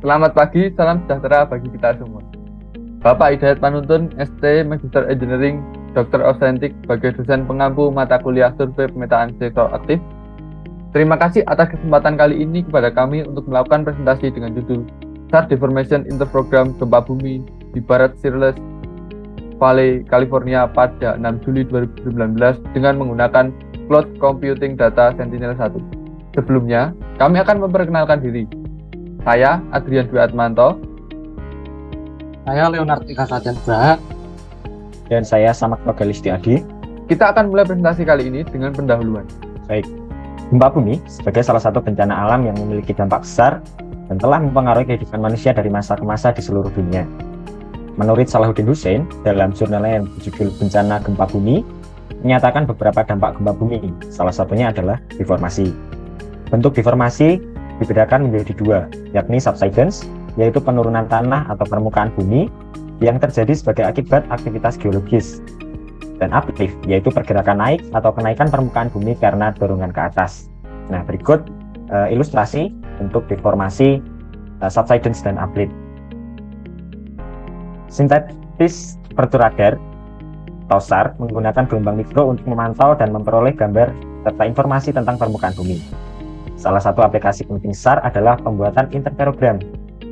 Selamat pagi, salam sejahtera bagi kita semua. Bapak Hidayat Panuntun, ST Magister Engineering, Dr. Austentik sebagai dosen pengampu mata kuliah survei pemetaan sektor aktif. Terima kasih atas kesempatan kali ini kepada kami untuk melakukan presentasi dengan judul SAR Deformation Interprogram Gempa Bumi di Barat Searles Valley, California pada 6 Juli 2019 dengan menggunakan Cloud Computing Data Sentinel-1. Sebelumnya, kami akan memperkenalkan diri. Saya Adrian Dwi Atmanto. Saya Leonard Ika Satyanugraha. Dan saya Samak Rogalisti Adi. Kita akan mulai presentasi kali ini dengan pendahuluan. Baik, gempa bumi sebagai salah satu bencana alam yang memiliki dampak besar dan telah mempengaruhi kehidupan manusia dari masa ke masa di seluruh dunia. Menurut Salahuddin Hussein, dalam jurnalnya yang berjudul Bencana Gempa Bumi, menyatakan beberapa dampak gempa bumi, salah satunya adalah deformasi. Bentuk deformasi dibedakan menjadi dua, yakni subsidence, yaitu penurunan tanah atau permukaan bumi yang terjadi sebagai akibat aktivitas geologis, dan uplift, yaitu pergerakan naik atau kenaikan permukaan bumi karena dorongan ke atas. Nah, berikut ilustrasi untuk deformasi subsidence dan uplift. Sintetis aperture radar atau SAR menggunakan gelombang mikro untuk memantau dan memperoleh gambar serta informasi tentang permukaan bumi. Salah satu aplikasi penting SAR adalah pembuatan interferogram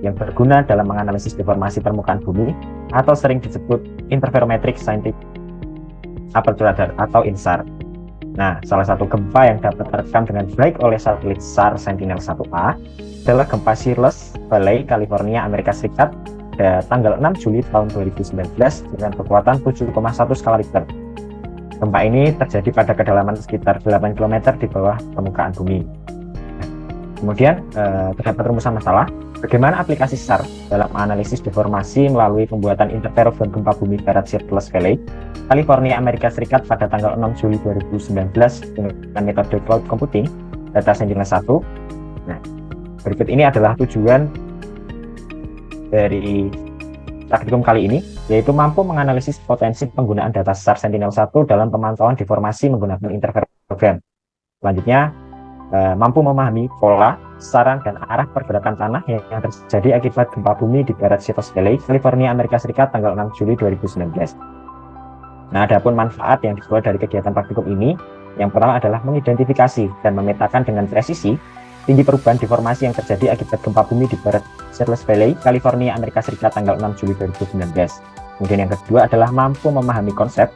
yang berguna dalam menganalisis deformasi permukaan bumi atau sering disebut Interferometric Scientific Aperture Radar atau INSAR. Nah, salah satu gempa yang dapat terekam dengan baik oleh satelit SAR Sentinel-1A adalah gempa Searles Valley, California, Amerika Serikat pada tanggal 6 Juli tahun 2019 dengan kekuatan 7,1 skala Richter. Gempa ini terjadi pada kedalaman sekitar 8 km di bawah permukaan bumi. Kemudian terdapat rumusan masalah, bagaimana aplikasi SAR dalam analisis deformasi melalui pembuatan interferogram gempa bumi barat Searles Valley, California, Amerika Serikat pada tanggal 6 Juli 2019 dengan metode Cloud Computing Data Sentinel-1. Nah, berikut ini adalah tujuan dari praktikum kali ini, yaitu mampu menganalisis potensi penggunaan data SAR Sentinel-1 dalam pemantauan deformasi menggunakan interferogram. Selanjutnya, mampu memahami pola, saran, dan arah pergerakan tanah yang terjadi akibat gempa bumi di barat Searles Valley, California, Amerika Serikat tanggal 6 Juli 2019. Nah, adapun manfaat yang diperoleh dari kegiatan praktikum ini, yang pertama adalah mengidentifikasi dan memetakan dengan presisi tinggi perubahan deformasi yang terjadi akibat gempa bumi di barat Searles Valley, California, Amerika Serikat tanggal 6 Juli 2019. Kemudian yang kedua adalah mampu memahami konsep,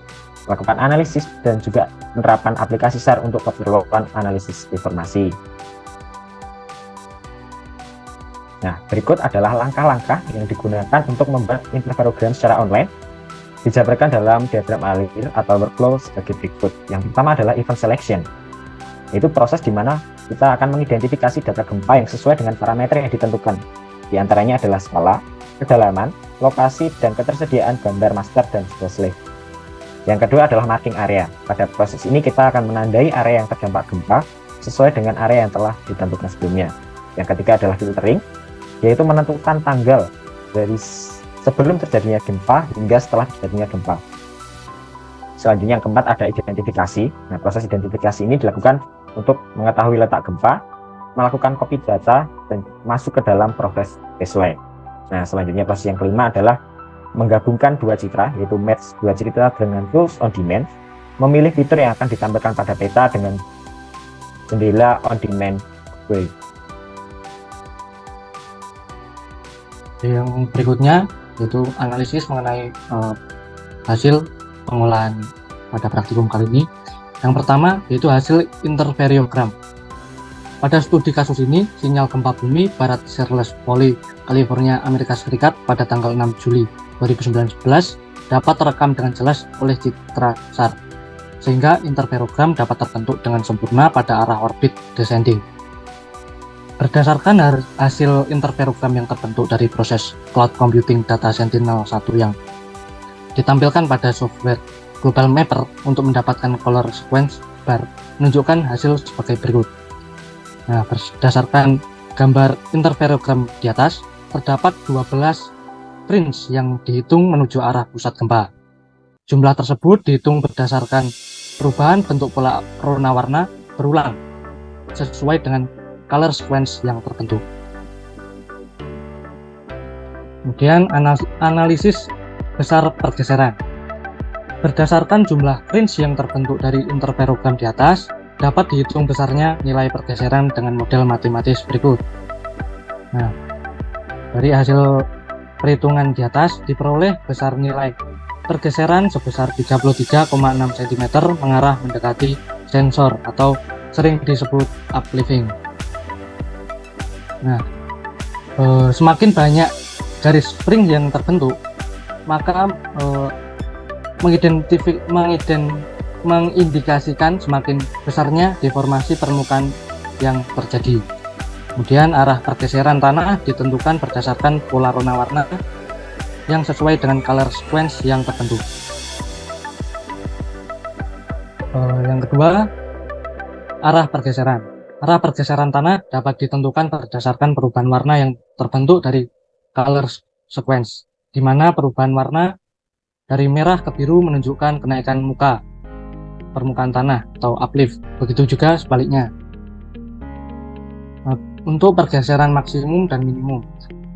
melakukan analisis, dan juga menerapkan aplikasi SAR untuk keperluan analisis deformasi. Nah, berikut adalah langkah-langkah yang digunakan untuk membuat interferogram secara online. Dijabarkan dalam diagram alir atau workflow sebagai berikut. Yang pertama adalah event selection, yaitu proses di mana kita akan mengidentifikasi data gempa yang sesuai dengan parameter yang ditentukan. Di antaranya adalah skala, kedalaman, lokasi, dan ketersediaan gambar master dan juga slave. Yang kedua adalah marking area. Pada proses ini kita akan menandai area yang terdampak gempa sesuai dengan area yang telah ditentukan sebelumnya. Yang ketiga adalah filtering, yaitu menentukan tanggal dari sebelum terjadinya gempa hingga setelah terjadinya gempa. Selanjutnya yang keempat ada identifikasi. Nah, proses identifikasi ini dilakukan untuk mengetahui letak gempa, melakukan copy data, dan masuk ke dalam proses baseline. Nah, selanjutnya proses yang kelima adalah menggabungkan dua citra, yaitu match dua citra dengan tools on demand, memilih fitur yang akan ditampilkan pada peta dengan jendela on demand way. Yang berikutnya yaitu analisis mengenai hasil pengolahan pada praktikum kali ini. Yang pertama yaitu hasil interferogram. Pada studi kasus ini, sinyal gempa bumi barat Searles Valley, California, Amerika Serikat pada tanggal 6 Juli 2019 dapat terekam dengan jelas oleh citra SAR, sehingga interferogram dapat terbentuk dengan sempurna pada arah orbit descending. Berdasarkan hasil interferogram yang terbentuk dari proses Cloud Computing Data Sentinel-1 yang ditampilkan pada software Global Mapper untuk mendapatkan color sequence bar, menunjukkan hasil sebagai berikut. Nah, berdasarkan gambar interferogram di atas, terdapat 12 range yang dihitung menuju arah pusat gempa. Jumlah tersebut dihitung berdasarkan perubahan bentuk pola rona warna berulang sesuai dengan color sequence yang tertentu. Kemudian analisis besar pergeseran. Berdasarkan jumlah range yang terbentuk dari interferogram di atas, dapat dihitung besarnya nilai pergeseran dengan model matematis berikut. Nah, dari hasil perhitungan di atas diperoleh besar nilai pergeseran sebesar 33,6 cm mengarah mendekati sensor atau sering disebut uplifting. Nah, semakin banyak garis spring yang terbentuk, maka mengindikasikan semakin besarnya deformasi permukaan yang terjadi. Kemudian arah pergeseran tanah ditentukan berdasarkan pola warna yang sesuai dengan color sequence yang terbentuk. Yang kedua, arah pergeseran. Arah pergeseran tanah dapat ditentukan berdasarkan perubahan warna yang terbentuk dari color sequence, di mana perubahan warna dari merah ke biru menunjukkan kenaikan permukaan tanah atau uplift. Begitu juga sebaliknya. Untuk pergeseran maksimum dan minimum.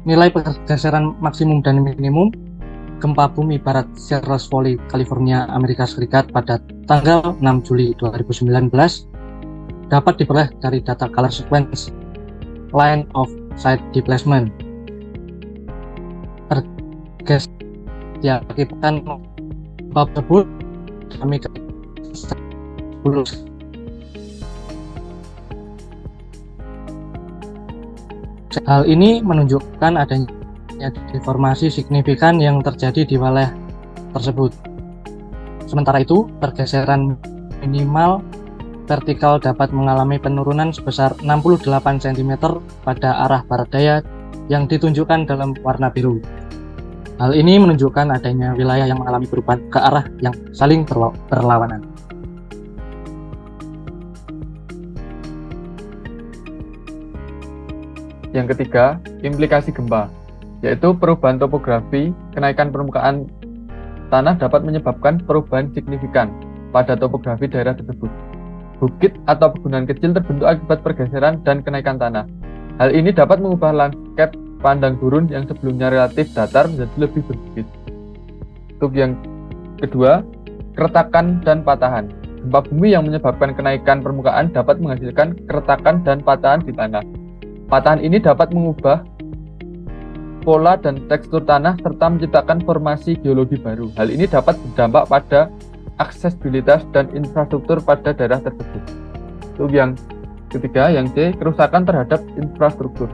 Nilai pergeseran maksimum dan minimum gempa bumi barat Searles Valley, California, Amerika Serikat pada tanggal 6 Juli 2019 dapat diperoleh dari data color sequence line of sight displacement. Pergeseran diakibatkan gempa tersebut kami Hal ini menunjukkan adanya deformasi signifikan yang terjadi di wilayah tersebut. Sementara itu, pergeseran minimal vertikal dapat mengalami penurunan sebesar 68 cm pada arah barat daya yang ditunjukkan dalam warna biru. Hal ini menunjukkan adanya wilayah yang mengalami perubahan ke arah yang saling berlawanan. Yang ketiga, implikasi gempa, yaitu perubahan topografi. Kenaikan permukaan tanah dapat menyebabkan perubahan signifikan pada topografi daerah tersebut. Bukit atau pegunungan kecil terbentuk akibat pergeseran dan kenaikan tanah. Hal ini dapat mengubah landscape padang gurun yang sebelumnya relatif datar menjadi lebih berbukit. Untuk yang kedua, keretakan dan patahan. Gempa bumi yang menyebabkan kenaikan permukaan dapat menghasilkan keretakan dan patahan di tanah. Patahan ini dapat mengubah pola dan tekstur tanah serta menciptakan formasi geologi baru. Hal ini dapat berdampak pada aksesibilitas dan infrastruktur pada daerah tersebut. Untuk yang ketiga, yang C, kerusakan terhadap infrastruktur.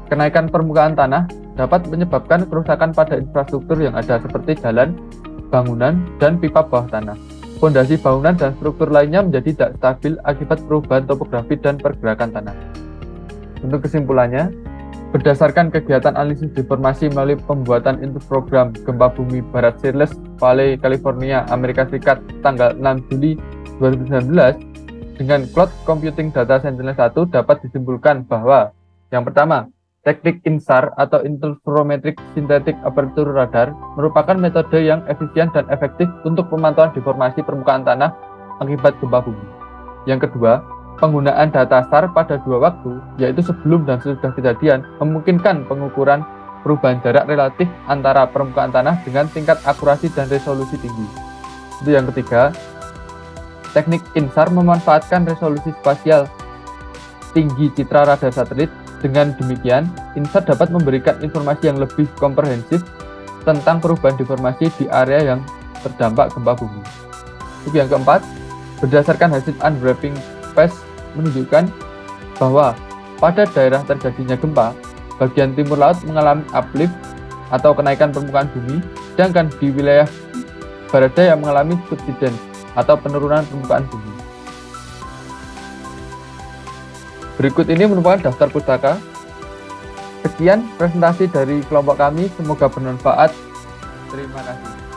Kenaikan permukaan tanah dapat menyebabkan kerusakan pada infrastruktur yang ada seperti jalan, bangunan, dan pipa bawah tanah. Fondasi bangunan dan struktur lainnya menjadi tidak stabil akibat perubahan topografi dan pergerakan tanah. Untuk kesimpulannya, berdasarkan kegiatan analisis deformasi melalui pembuatan interprogram gempa bumi barat Searles Valley, California, Amerika Serikat tanggal 6 Juli 2019 dengan Cloud Computing Data Sentinel-1 dapat disimpulkan bahwa yang pertama, teknik INSAR atau Interferometric Synthetic Aperture Radar merupakan metode yang efisien dan efektif untuk pemantauan deformasi permukaan tanah akibat gempa bumi. Yang kedua, penggunaan data SAR pada dua waktu, yaitu sebelum dan sesudah kejadian, memungkinkan pengukuran perubahan jarak relatif antara permukaan tanah dengan tingkat akurasi dan resolusi tinggi. Itu yang ketiga, teknik INSAR memanfaatkan resolusi spasial tinggi citra radar satelit. Dengan demikian, INSAR dapat memberikan informasi yang lebih komprehensif tentang perubahan deformasi di area yang terdampak gempa bumi. Untuk yang keempat, berdasarkan hasil unwrapping phase menunjukkan bahwa pada daerah terjadinya gempa, bagian timur laut mengalami uplift atau kenaikan permukaan bumi, sedangkan di wilayah barat daya mengalami subsidence atau penurunan permukaan bumi. Berikut ini merupakan daftar pustaka. Sekian presentasi dari kelompok kami, semoga bermanfaat. Terima kasih.